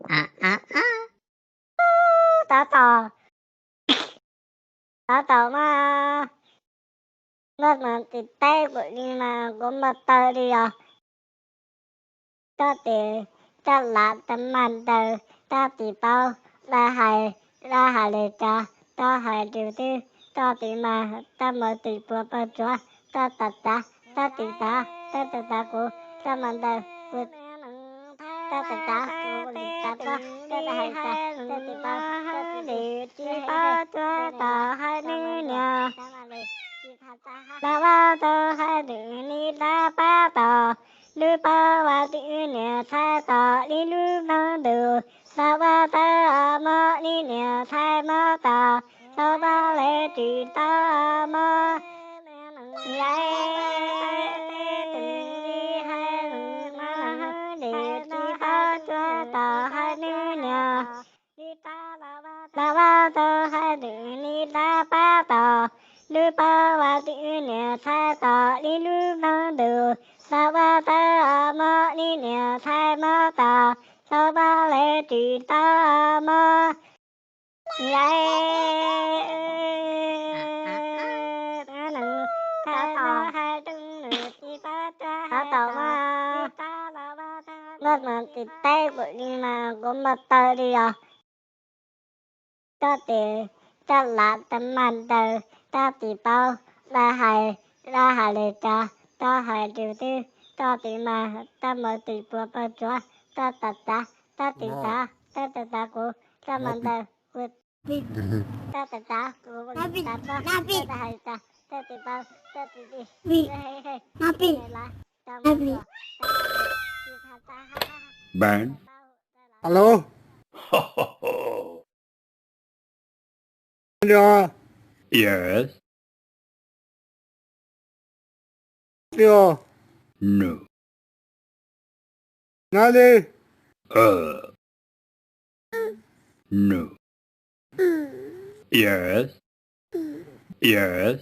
À, à, à. Tao tò. Tao tò mà. Mà thì tay của đi mà có mặt tờ đi à. Ta thì ta là tấm màn tờ. Ta thì bao ra hài lệ cha. Ta hài điều tư. Ta thì mà ta mở tỷ bùa bờ chúa. Ta thì ta cô. Ta màn tờ. Ta cô ta ta hài ta thì bao ta thì chi bao ta ta hai nữ nhà. La ba tờ hai nữ ni la ba tờ. Lưu ba và tự nè thay tờ đi lưu ba đồ. Sa ba tờ mơ đi nè thay mơ tờ. Sa ba lệ trì tờ mơ. Lại la ba tờ hai nữ ni la ba tờ. Lưu ba và tự nè thay tờ đi lưu ba đồ. Sa ba tờ mơ đi nè thay mơ tờ. Sa ba lệ trì tờ mơ. Lại ta tò mà. Mà thì tay của đi mà có mặt tờ đi à. Ta thì ta là tấm màn tờ. Ta thì bao ra hài lệ cha. Ta hài điều tư. Ta thì mà ta mở tỷ bùa bờ chúa. Ta thì ta cô. Ta màn tờ. Ta cô ta hài ta thì bao ta thì đi. Bạn. Alo. Alo. Yes. Alo. No. Nói đi. No. Yes. Yes.